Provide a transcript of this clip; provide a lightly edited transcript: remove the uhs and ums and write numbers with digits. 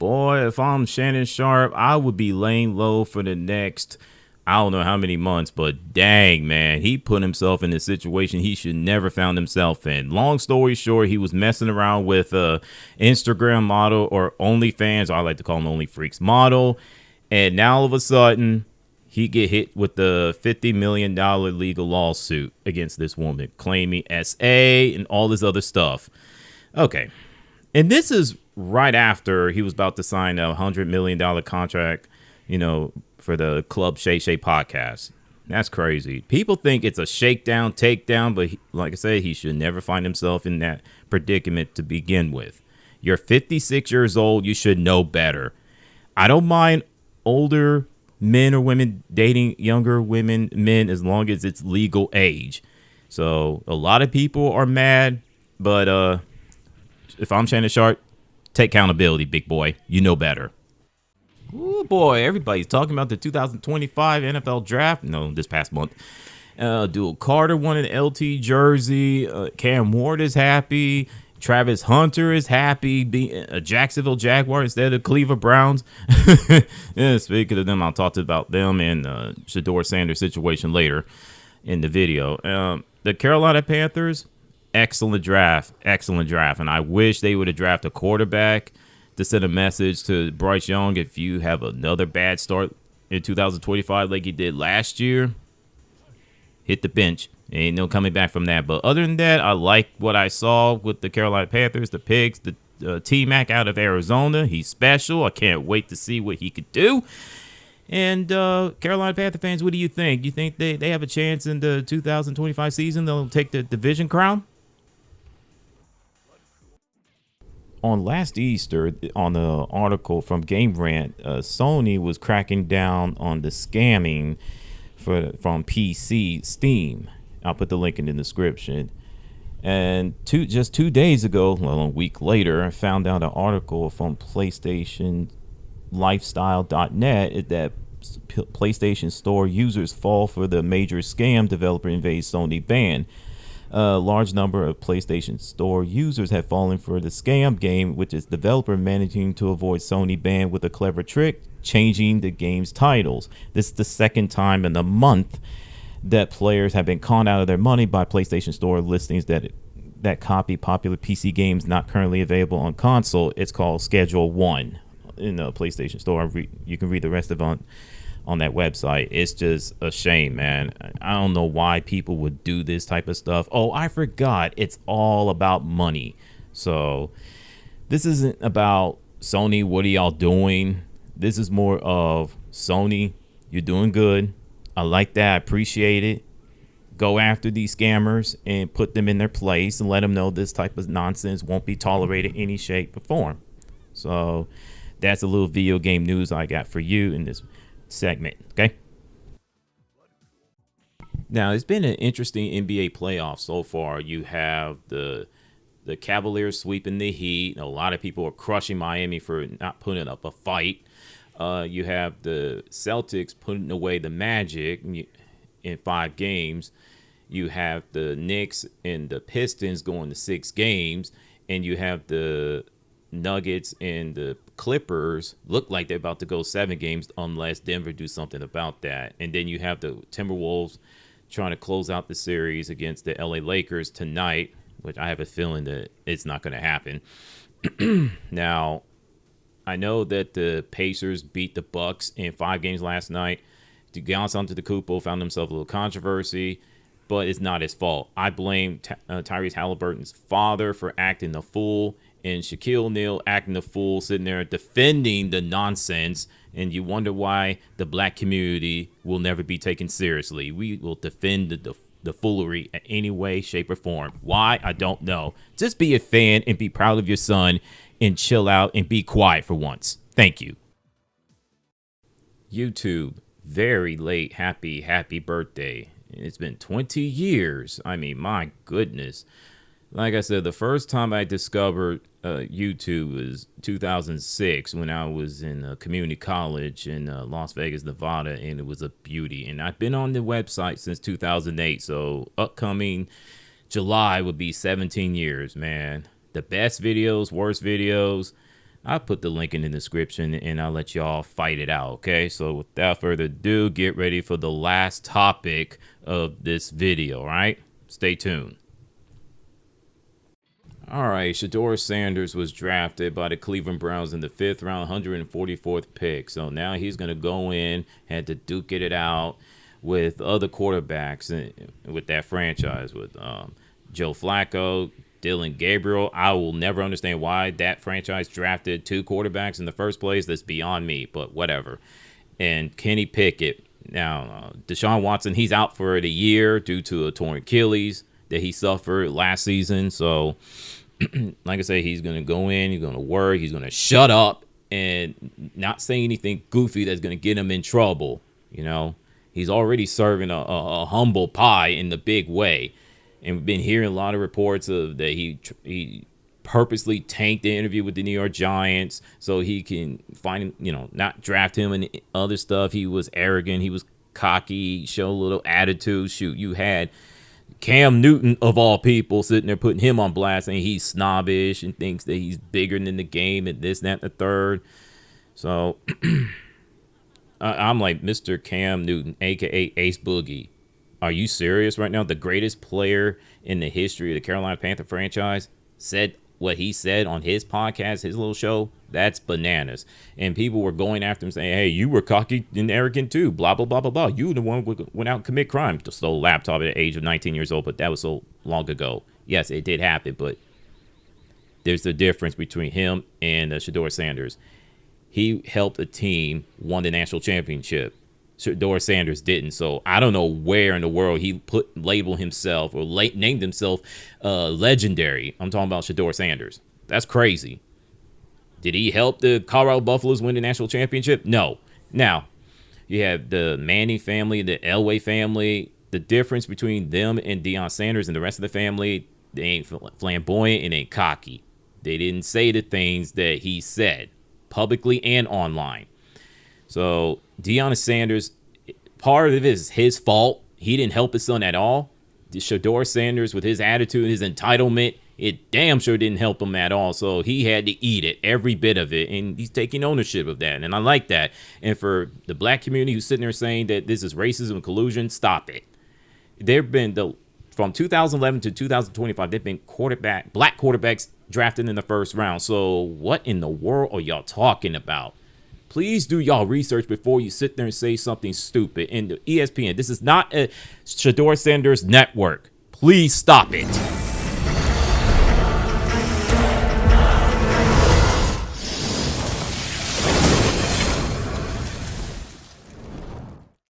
Boy, if I'm Shannon Sharpe, I would be laying low for the next, I don't know how many months, but dang, man, he put himself in a situation he should never found himself in. Long story short, he was messing around with a Instagram model, or OnlyFans, or I like to call them Only Freaks model. And now all of a sudden, he get hit with the $50 million legal lawsuit against this woman, claiming SA and all this other stuff. Okay. And this is right after he was about to sign a $100 million contract, for the Club Shay Shay podcast. That's crazy. People think it's a shakedown, takedown, but like I said, he should never find himself in that predicament to begin with. You're 56 years old. You should know better. I don't mind older men or women dating younger men, as long as it's legal age. So a lot of people are mad, but if I'm Shannon Sharpe, take accountability, big boy. You know better. Oh boy, everybody's talking about the 2025 NFL draft. No, this past month. Dual Carter won an LT jersey. Cam Ward is happy. Travis Hunter is happy being a Jacksonville Jaguar instead of Cleveland Browns. Yeah, speaking of them, I'll talk about them and Shedeur Sanders situation later in the video. The Carolina Panthers, excellent draft. And I wish they would have drafted a quarterback to send a message to Bryce Young. If you have another bad start in 2025 like you did last year, hit the bench. Ain't no coming back from that. But other than that, I like what I saw with the Carolina Panthers, the picks, the T-Mac out of Arizona. He's special. I can't wait to see what he could do. And Carolina Panther fans, what do you think? You think they have a chance in the 2025 season? They'll take the division crown? On last Easter, on the article from Game Rant, Sony was cracking down on the scamming from PC Steam. I'll put the link in the description. And just 2 days ago, well, a week later, I found out an article from PlayStation Lifestyle.net that PlayStation Store users fall for the major scam developer invades Sony ban. A large number of PlayStation Store users have fallen for the scam game, which is developer managing to avoid Sony ban with a clever trick, changing the game's titles. This is the second time in a month that players have been conned out of their money by PlayStation Store listings that copy popular PC games not currently available on console. It's called Schedule 1 in the PlayStation Store. You can read the rest of it on that website. It's just a shame, man. I don't know why people would do this type of stuff. Oh, I forgot. It's all about money. So this isn't about Sony, what are y'all doing? This is more of Sony, you're doing good. I like that. I appreciate it. Go after these scammers and put them in their place and let them know this type of nonsense won't be tolerated in any shape or form. So that's a little video game news I got for you in this segment. Okay. Now, it's been an interesting NBA playoff so far. You have the Cavaliers sweeping the Heat. A lot of people are crushing Miami for not putting up a fight. You have the Celtics putting away the Magic in 5 games. You have the Knicks and the Pistons going to 6 games. And you have the Nuggets and the Clippers look like they're about to go 7 games unless Denver do something about that. And then you have the Timberwolves trying to close out the series against the LA Lakers tonight, which I have a feeling that it's not going to happen. Now, I know that the Pacers beat the Bucks in 5 games last night. Giannis Antetokounmpo found himself a little controversy, but it's not his fault. I blame Tyrese Halliburton's father for acting the fool, and Shaquille O'Neal acting the fool, sitting there defending the nonsense. And you wonder why the black community will never be taken seriously. We will defend the foolery in any way, shape, or form. Why? I don't know. Just be a fan and be proud of your son and chill out and be quiet for once. Thank you. YouTube, very late happy birthday. It's been 20 years. I mean, my goodness. Like I said, the first time I discovered YouTube was 2006 when I was in community college in Las Vegas, Nevada, and it was a beauty. And I've been on the website since 2008, so upcoming July would be 17 years, man. The best videos, worst videos, I'll put the link in the description and I'll let y'all fight it out, okay? So without further ado, get ready for the last topic of this video, all right? Stay tuned. All right, Shedeur Sanders was drafted by the Cleveland Browns in the 5th round, 144th pick. So now he's going to go in, had to duke it out with other quarterbacks with that franchise, with Joe Flacco, Dylan Gabriel. I will never understand why that franchise drafted 2 quarterbacks in the first place. That's beyond me, but whatever. And Kenny Pickett. Now, Deshaun Watson, he's out for the year due to a torn Achilles that he suffered last season. So, like I say, he's going to go in, he's going to work, he's going to shut up and not say anything goofy that's going to get him in trouble. You know, he's already serving a humble pie in the big way. And we've been hearing a lot of reports of that he purposely tanked the interview with the New York Giants so he can find, not draft him and other stuff. He was arrogant. He was cocky, showed a little attitude. Shoot, you had Cam Newton, of all people, sitting there putting him on blast, saying he's snobbish and thinks that he's bigger than the game and this, that, and the third. So I'm like, Mr. Cam Newton, a.k.a. Ace Boogie, are you serious right now? The greatest player in the history of the Carolina Panther franchise said what he said on his podcast, his little show. That's bananas. And people were going after him saying, hey, you were cocky and arrogant too, blah, blah, blah, blah, blah. You the one who went out and commit crime, stole a laptop at the age of 19 years old, but that was so long ago. Yes, it did happen, but there's the difference between him and Shedeur Sanders. He helped a team won the national championship. Shedeur Sanders didn't. So I don't know where in the world he labeled himself or named himself legendary. I'm talking about Shedeur Sanders. That's crazy. Did he help the Colorado Buffaloes win the national championship? No. Now, you have the Manning family, the Elway family. The difference between them and Deion Sanders and the rest of the family, they ain't flamboyant and ain't cocky. They didn't say the things that he said publicly and online. So Deion Sanders, part of it is his fault. He didn't help his son at all. Shedeur Sanders, with his attitude, his entitlement, it damn sure didn't help him at all. So he had to eat it, every bit of it, and he's taking ownership of that. And I like that. And for the black community who's sitting there saying that this is racism and collusion, stop it. There've been from 2011 to 2025, there've been black quarterbacks drafted in the first round. So what in the world are y'all talking about? Please do y'all research before you sit there and say something stupid. And the ESPN, this is not a Shedeur Sanders network. Please stop it.